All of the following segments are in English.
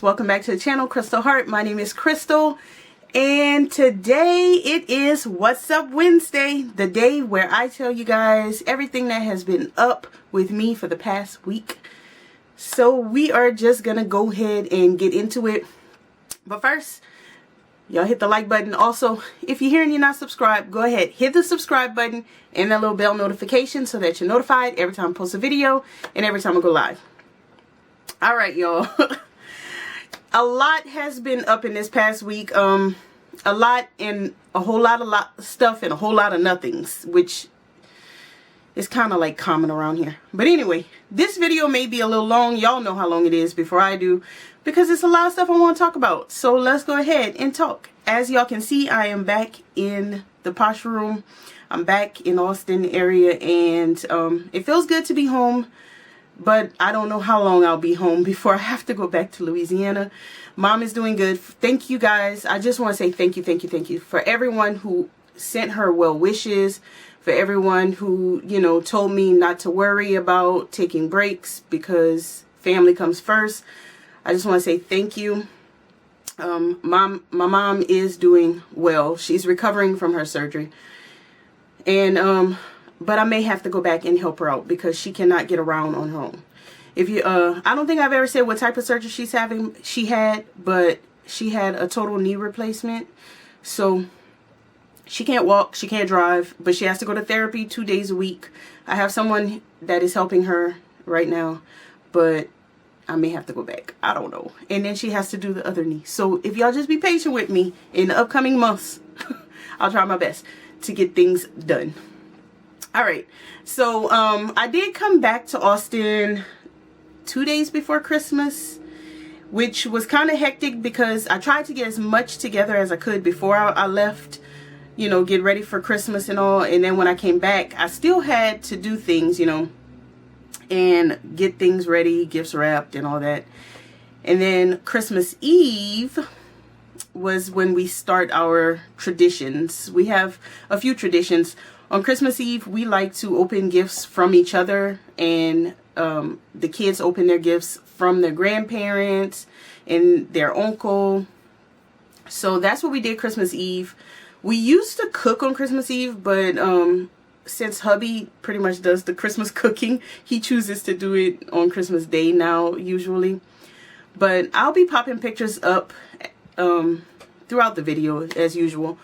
welcome back to the channel, Crystal Heart. My name is Crystal, and today it is What's Up Wednesday, the day where I tell you guys everything that has been up with me for the past week. So we are just gonna go ahead and get into it. But first, y'all hit the like button. Also, if you're here and you're not subscribed, go ahead, hit the subscribe button and that little bell notification so that you're notified every time I post a video and every time I go live. All right, y'all. A lot has been up in this past week. A lot and a whole lot of stuff and a whole lot of nothings, which is kind of like common around here. But anyway, this video may be a little long. Y'all know how long it is before I do, because it's a lot of stuff I want to talk about. So let's go ahead and talk. As y'all can see, I am back in the Pasia room. I'm back in Austin area, and it feels good to be home. But I don't know how long I'll be home before I have to go back to Louisiana. Mom is doing good. Thank you guys. I just want to say thank you for everyone who sent her well wishes, for everyone who, you know, told me not to worry about taking breaks because family comes first. I just want to say thank you. My mom is doing well. She's recovering from her surgery. And but I may have to go back and help her out because she cannot get around on her own. If you, I don't think I've ever said what type of surgery she had, but she had a total knee replacement. So she can't walk, she can't drive, but she has to go to therapy 2 days a week. I have someone that is helping her right now, but I may have to go back. I don't know. And then she has to do the other knee. So if y'all just be patient with me in the upcoming months, I'll try my best to get things done. All right, so I did come back to Austin 2 days before Christmas, which was kind of hectic because I tried to get as much together as I could before I left, you know, get ready for Christmas and all. And then when I came back, I still had to do things, you know, and get things ready, gifts wrapped and all that. And then Christmas Eve was when we start our traditions. We have a few traditions. On Christmas Eve, we like to open gifts from each other, and the kids open their gifts from their grandparents and their uncle. So that's what we did Christmas Eve. We used to cook on Christmas Eve, but since hubby pretty much does the Christmas cooking, he chooses to do it on Christmas Day now, usually. But I'll be popping pictures up throughout the video as usual.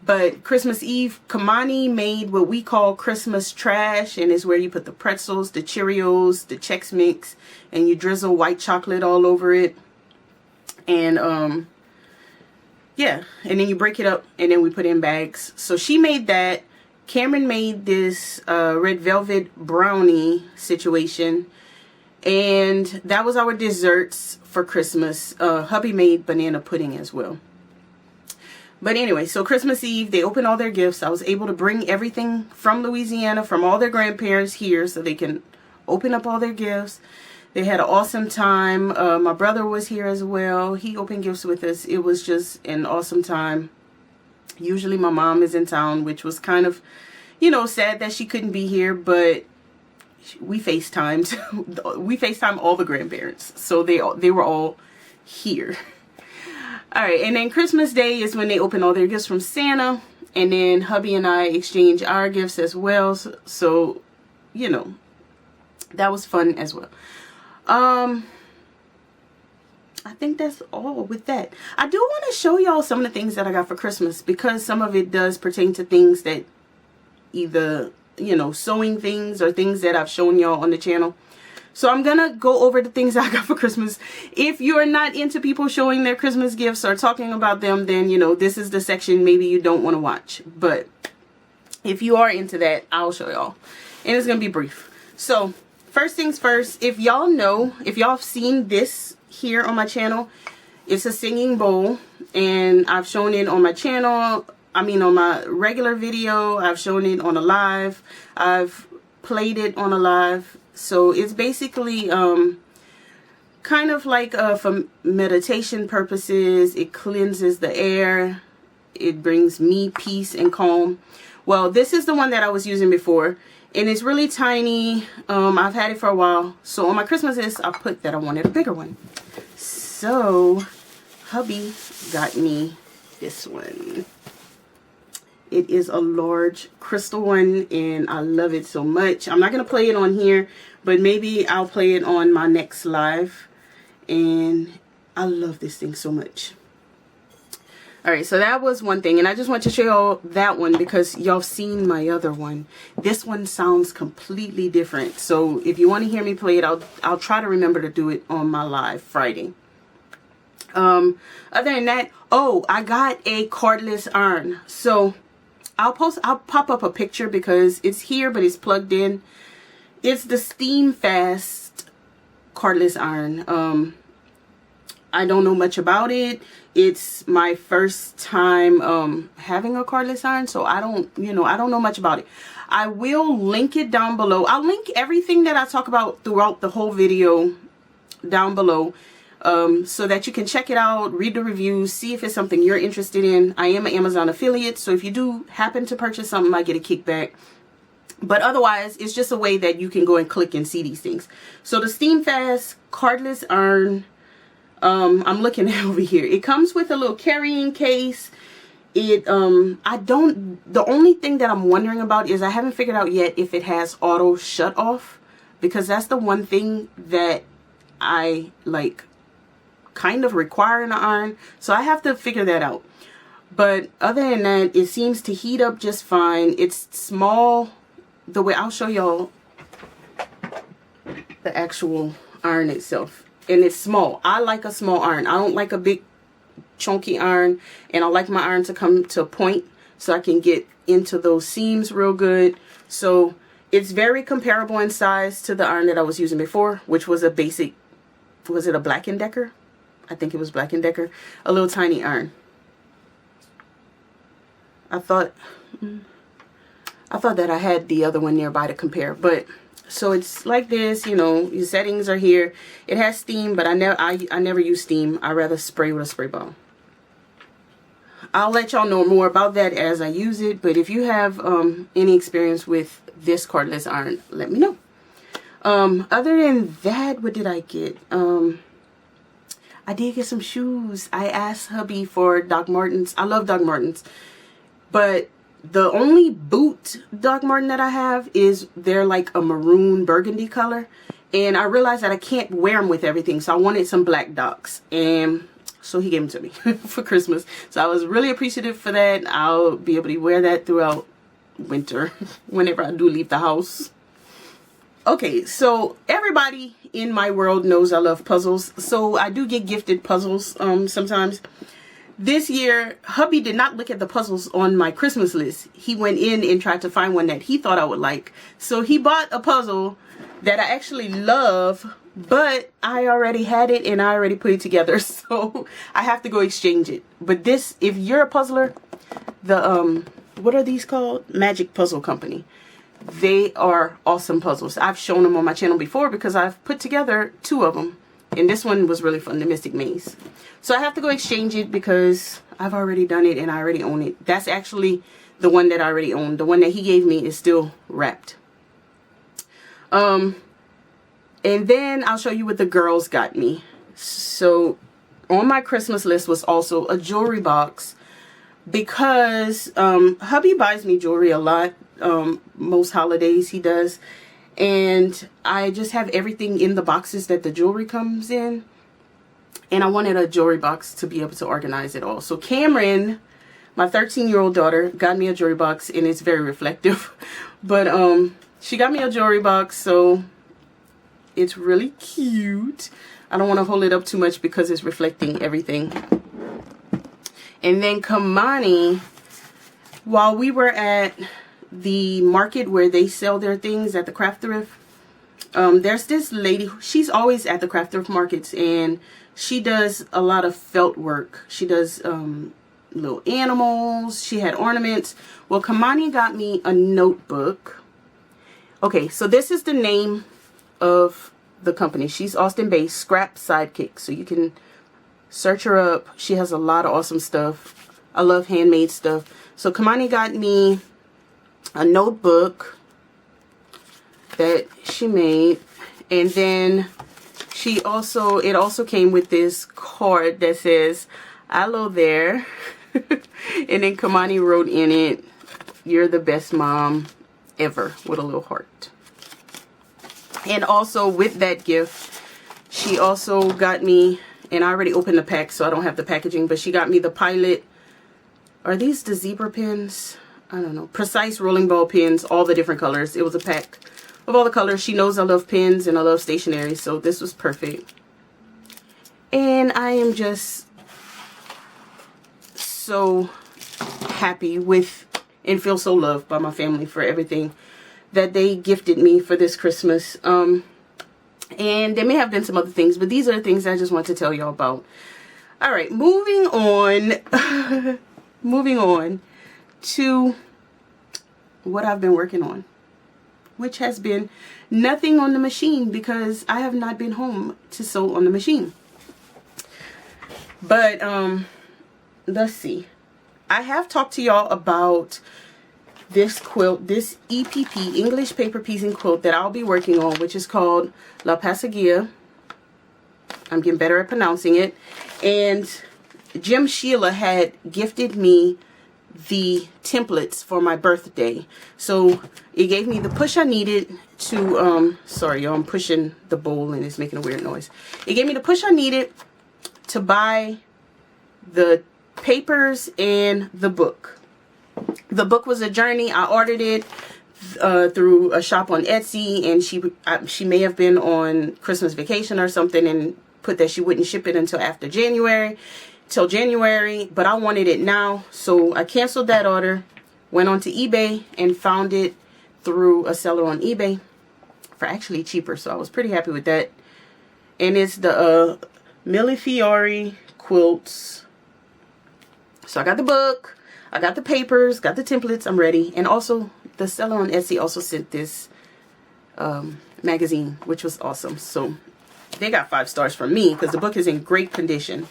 But Christmas Eve, Kanani made what we call Christmas trash, and it's where you put the pretzels, the Cheerios, the Chex Mix, and you drizzle white chocolate all over it. And yeah, and then you break it up, and then we put it in bags. So she made that. Cameron made this red velvet brownie situation, and that was our desserts for Christmas. Hubby made banana pudding as well. But anyway, so Christmas Eve, they opened all their gifts. I was able to bring everything from Louisiana, from all their grandparents here, so they can open up all their gifts. They had an awesome time. My brother was here as well. He opened gifts with us. It was just an awesome time. Usually my mom is in town, which was kind of, you know, sad that she couldn't be here, but we FaceTimed. We FaceTimed all the grandparents, so they were all here. All right, and then Christmas Day is when they open all their gifts from Santa, and then hubby and I exchange our gifts as well. So, you know, that was fun as well. I think that's all with that. I do want to show y'all some of the things that I got for Christmas, because some of it does pertain to things that either, you know, sewing things or things that I've shown y'all on the channel. So I'm going to go over the things I got for Christmas. If you're not into people showing their Christmas gifts or talking about them, then, you know, this is the section maybe you don't want to watch. But if you are into that, I'll show y'all. And it's going to be brief. So first things first, if y'all know, if y'all have seen this here on my channel, it's a singing bowl. And I've shown it on my channel. I mean, on my regular video. I've shown it on a live. I've played it on a live. So it's basically kind of like for meditation purposes. It cleanses the air. It brings me peace and calm. Well, this is the one that I was using before, and it's really tiny. I've had it for a while. So on my Christmas list, I put that I wanted a bigger one. so hubby got me this one. It is a large crystal one, and I love it so much. I'm not going to play it on here, but maybe I'll play it on my next live. And I love this thing so much. Alright, so that was one thing. And I just want to show y'all that one because y'all seen my other one. This one sounds completely different. So if you want to hear me play it, I'll try to remember to do it on my live Friday. Other than that, oh, I got a cardless iron. So I'll pop up a picture because it's here, but it's plugged in. It's the Steam Fast cardless iron. I don't know much about it. It's my first time having a cardless iron, so I don't know much about it. I will link it down below. I'll link everything that I talk about throughout the whole video down below. So that you can check it out, read the reviews, see if it's something you're interested in. I am an Amazon affiliate, so if you do happen to purchase something, I get a kickback. But otherwise, it's just a way that you can go and click and see these things. So the Steam Fast cardless iron, I'm looking at over here. It comes with a little carrying case. The only thing that I'm wondering about is I haven't figured out yet if it has auto shut off, because that's the one thing that I like kind of require in an iron, so I have to figure that out. But other than that, it seems to heat up just fine. It's small. The way I'll show y'all the actual iron itself, and it's small. I like a small iron. I don't like a big chunky iron, and I like my iron to come to a point so I can get into those seams real good. So it's very comparable in size to the iron that I was using before, which was a basic, was it a Black & Decker? I think it was Black & Decker. A little tiny iron. I thought that I had the other one nearby to compare. But so it's like this, you know, your settings are here. It has steam, but I never use steam. I rather spray with a spray bottle. I'll let y'all know more about that as I use it. But if you have any experience with this cardless iron, let me know. Other than that, what did I get? I did get some shoes. I asked hubby for Doc Martens. I love Doc Martens, but the only boot Doc Marten that I have is they're like a maroon burgundy color, and I realized that I can't wear them with everything, so I wanted some black Docs, and so he gave them to me for Christmas. So I was really appreciative for that. I'll be able to wear that throughout winter whenever I do leave the house. Okay, so everybody in my world knows I love puzzles, so I do get gifted puzzles sometimes. This year, hubby did not look at the puzzles on my Christmas list. He went in and tried to find one that he thought I would like. So he bought a puzzle that I actually love, but I already had it and I already put it together, so I have to go exchange it. But this, if you're a puzzler, the what are these called? Magic Puzzle Company. They are awesome puzzles. I've shown them on my channel before because I've put together 2 of them. And this one was really fun, the Mystic Maze. So I have to go exchange it because I've already done it and I already own it. That's actually the one that I already own. The one that he gave me is still wrapped. And then I'll show you what the girls got me. So on my Christmas list was also a jewelry box, because hubby buys me jewelry a lot. Most holidays he does, and I just have everything in the boxes that the jewelry comes in, and I wanted a jewelry box to be able to organize it all. So Cameron, my 13-year-old daughter, got me a jewelry box, and it's very reflective, but she got me a jewelry box, so it's really cute. I don't want to hold it up too much because it's reflecting everything. And then Kanani, while we were at the market where they sell their things at the craft thrift, there's this lady, she's always at the craft thrift markets, and she does a lot of felt work. She does little animals. She had ornaments. Well, Kanani got me a notebook. Okay, so this is the name of the company. She's Austin based, Scrap Sidekick, so you can search her up. She has a lot of awesome stuff. I love handmade stuff. So Kanani got me a notebook that she made, and then it also came with this card that says, "Hello there." And then Kanani wrote in it, "You're the best mom ever," with a little heart. And also with that gift, she also got me, and I already opened the pack so I don't have the packaging, but she got me the Pilot. Are these the zebra pins? I don't know. Precise rolling ball pins, all the different colors. It was a pack of all the colors. She knows I love pins and I love stationery, so this was perfect. And I am just so happy with and feel so loved by my family for everything that they gifted me for this Christmas. And there may have been some other things, but these are the things I just want to tell y'all about. All right, moving on. Moving on to what I've been working on, which has been nothing on the machine because I have not been home to sew on the machine. But let's see. I have talked to y'all about this quilt, this EPP, English Paper Piecing quilt that I'll be working on, which is called La Pasia. I'm getting better at pronouncing it. And Jim Sheila had gifted me the templates for my birthday. So it gave me the push I needed to, sorry y'all, I'm pushing the bowl and it's making a weird noise. It gave me the push I needed to buy the papers and the book. The book was a journey. I ordered it through a shop on Etsy, and she may have been on Christmas vacation or something and put that she wouldn't ship it until after January, but I wanted it now, so I canceled that order, went onto eBay and found it through a seller on eBay for actually cheaper, so I was pretty happy with that. And it's the Millefiori quilts. So I got the book, I got the papers, got the templates, I'm ready. And also the seller on Etsy also sent this magazine, which was awesome. So they got 5 stars from me because the book is in great condition.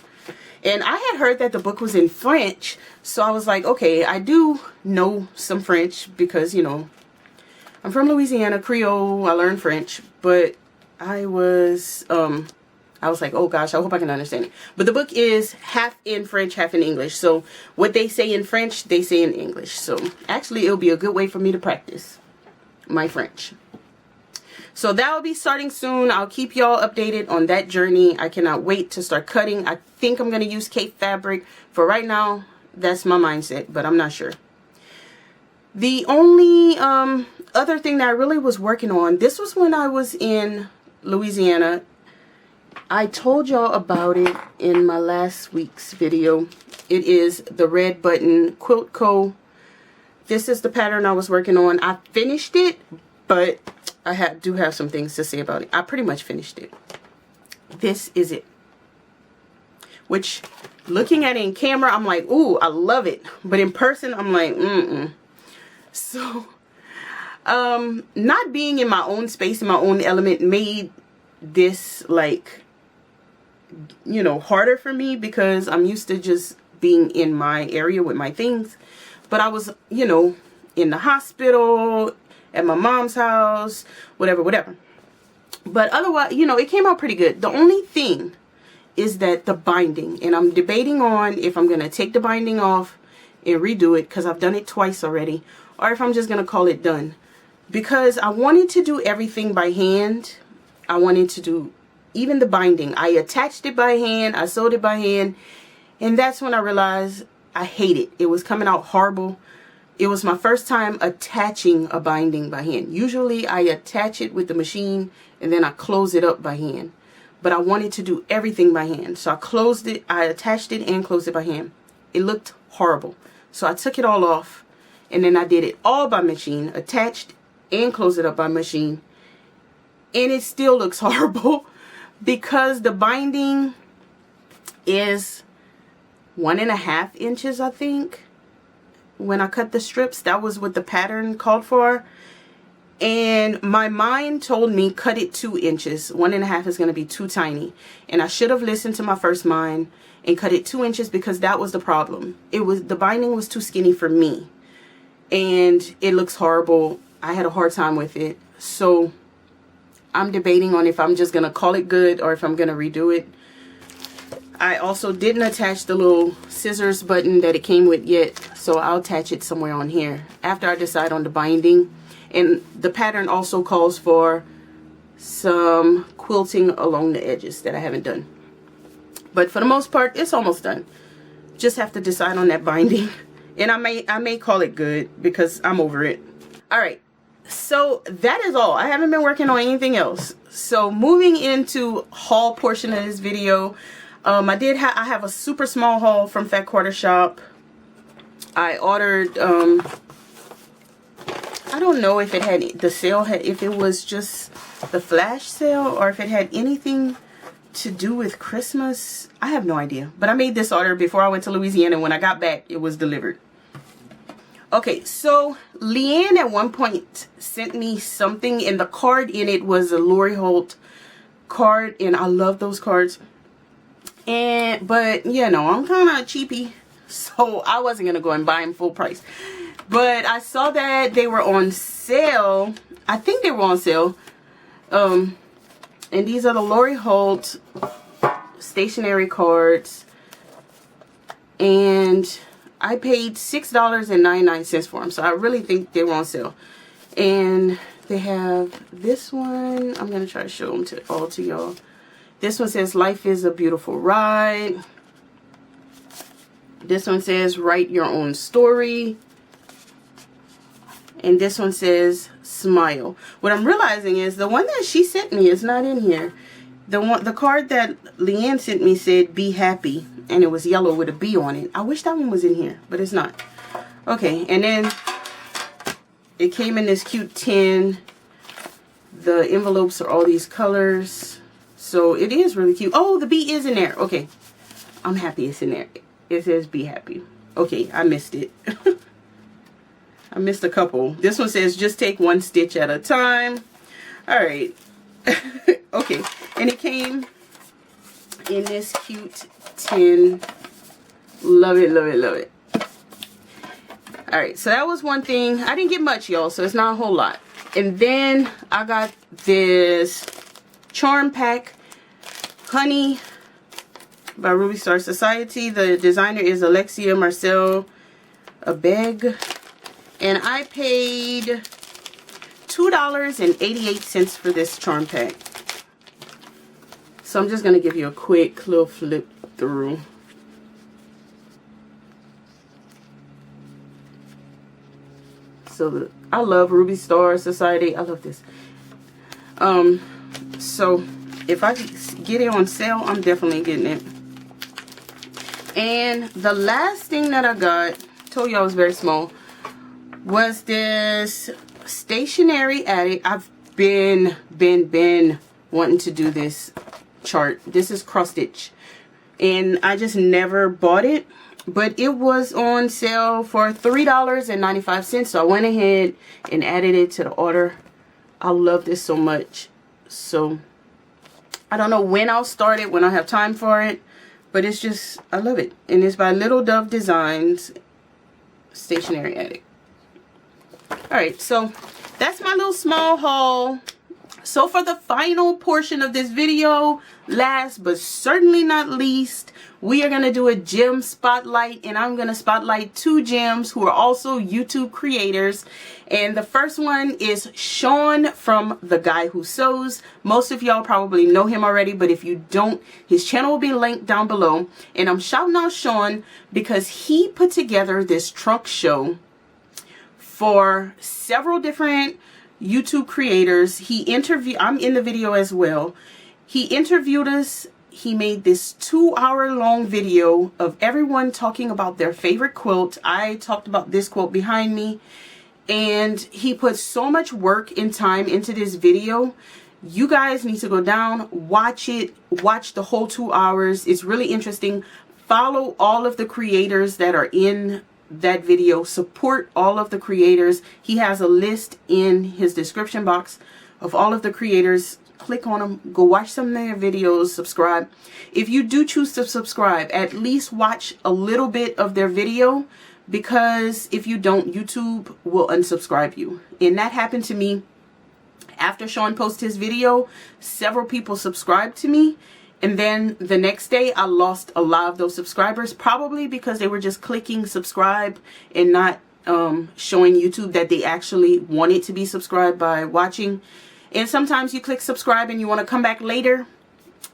And I had heard that the book was in French, so I was like, okay, I do know some French because, you know, I'm from Louisiana, Creole, I learned French, but I was like, oh gosh, I hope I can understand it. But the book is half in French, half in English. So what they say in French, they say in English. So actually, it'll be a good way for me to practice my French. So that will be starting soon. I'll keep y'all updated on that journey. I cannot wait to start cutting. I think I'm going to use Cape fabric. For right now, that's my mindset, but I'm not sure. The only other thing that I really was working on, this was when I was in Louisiana. I told y'all about it in my last week's video. It is the Red Button Quilt Co. This is the pattern I was working on. I finished it, but I do have some things to say about it. I pretty much finished it. This is it. Which, looking at it in camera, I'm like, ooh, I love it. But in person, I'm like, So, not being in my own space, in my own element, made this, like, you know, harder for me because I'm used to just being in my area with my things. But I was, you know, in the hospital, at my mom's house, whatever. But otherwise, you know, it came out pretty good. The only thing is that the binding, and I'm debating on if I'm going to take the binding off and redo it because I've done it twice already, or if I'm just going to call it done. Because I wanted to do everything by hand. I wanted to do even the binding. I attached it by hand, I sewed it by hand, and that's when I realized I hate it. It was coming out horrible. It was my first time attaching a binding by hand. Usually I attach it with the machine and then I close it up by hand. But I wanted to do everything by hand. So I closed it, I attached it and closed it by hand. It looked horrible. So I took it all off and then I did it all by machine, attached and closed it up by machine. And it still looks horrible because the binding is 1.5 inches, I think. When I cut the strips, that was what the pattern called for. And my mind told me cut it 2 inches. 1.5 is going to be too tiny. And I should have listened to my first mind and cut it 2 inches because that was the problem. The binding was too skinny for me. And it looks horrible. I had a hard time with it. So I'm debating on if I'm just gonna call it good or if I'm gonna redo it. I also didn't attach the little scissors button that it came with yet, so I'll attach it somewhere on here after I decide on the binding. And the pattern also calls for some quilting along the edges that I haven't done. But for the most part, it's almost done. Just have to decide on that binding. And I may call it good because I'm over it. Alright, so that is all. I haven't been working on anything else. So moving into haul portion of this video, I have a super small haul from Fat Quarter Shop. I ordered, I don't know if it had the sale, if it was just the flash sale or if it had anything to do with Christmas. I have no idea. But I made this order before I went to Louisiana. When I got back, it was delivered. Okay, so Leanne at one point sent me something, and the card in it was a Lori Holt card, and I love those cards. But you know, I'm kind of cheapy, so I wasn't gonna go and buy them full price. But I saw that they were on sale. I think they were on sale. And these are the Lori Holt stationery cards, and I paid $6.99 for them, so I really think they were on sale. And they have this one. I'm gonna try to show them all to y'all. This one says life is a beautiful ride. This one says write your own story. And this one says smile. What I'm realizing is the one that she sent me is not in here. The card that Leanne sent me said be happy, and it was yellow with a B on it. I wish that one was in here, but it's not. Okay, and then it came in this cute tin. The envelopes are all these colors. So it is really cute. Oh, the bee is in there. Okay. I'm happy it's in there. It says be happy. Okay, I missed it. I missed a couple. This one says just take one stitch at a time. Alright. Okay. And it came in this cute tin. Love it, love it, love it. Alright, so that was one thing. I didn't get much, y'all, so it's not a whole lot. And then I got this charm pack, Honey by Ruby Star Society. The designer is Alexia Marcel Abeg, and I paid $2.88 for this charm pack. So I'm just gonna give you a quick little flip through. So I love Ruby Star Society. I love this. So if I get it on sale, I'm definitely getting it. And the last thing that I got, told you I was very small, was this stationery attic. I've been wanting to do this chart. This is cross stitch, and I just never bought it, but it was on sale for $3.95, so I went ahead and added it to the order. I love this so much. So I don't know when I'll start it, when I'll have time for it, but it's just, I love it. And it's by Little Dove Designs Stationery Attic. Alright, so that's my little small haul. So for the final portion of this video, last but certainly not least, we are going to do a gem spotlight, and I'm going to spotlight two gems who are also YouTube creators. And the first one is Sean from The Guy Who Sews. Most of y'all probably know him already, but if you don't, his channel will be linked down below. And I'm shouting out Sean because he put together this trunk show for several different YouTube creators. I'm in the video as well. He interviewed us. He made this 2-hour-long video of everyone talking about their favorite quilt. I talked about this quilt behind me, and he put so much work and time into this video. You guys need to go down, watch it, watch the whole 2 hours. It's really interesting. Follow all of the creators that are in that video. Support all of the creators. He has a list in his description box of all of the creators. Click on them, go watch some of their videos, subscribe. If you do choose to subscribe, at least watch a little bit of their video, because if you don't, YouTube will unsubscribe you. And that happened to me After Sean posted his video, several people subscribed to me. And then the next day, I lost a lot of those subscribers, probably because they were just clicking subscribe and not showing YouTube that they actually wanted to be subscribed by watching. And sometimes you click subscribe and you want to come back later,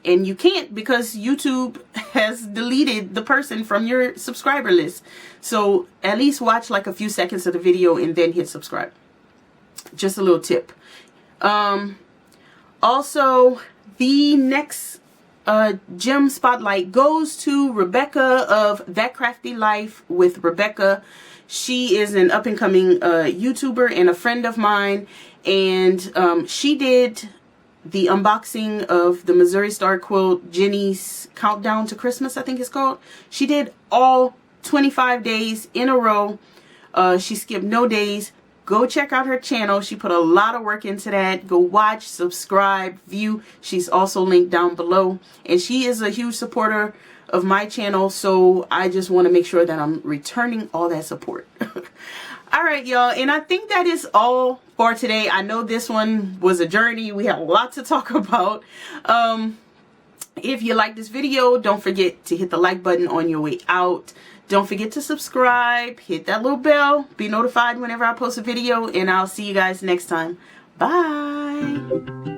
and you can't because YouTube has deleted the person from your subscriber list. So at least watch like a few seconds of the video and then hit subscribe. Just a little tip. Also, the next gem spotlight goes to Rebecca of That Crafty Life with Rebecca. She is an up-and-coming YouTuber and a friend of mine, and she did the unboxing of the Missouri Star Quilt Jenny's Countdown to Christmas, I think it's called. She did all 25 days in a row. She skipped no days. Go check out her channel. She put a lot of work into that. Go watch, subscribe, view. She's also linked down below. And she is a huge supporter of my channel, so I just want to make sure that I'm returning all that support. All right, y'all, and I think that is all for today. I know this one was a journey. We have a lot to talk about. If you like this video, don't forget to hit the like button on your way out. Don't forget to subscribe, hit that little bell, be notified whenever I post a video, and I'll see you guys next time. Bye.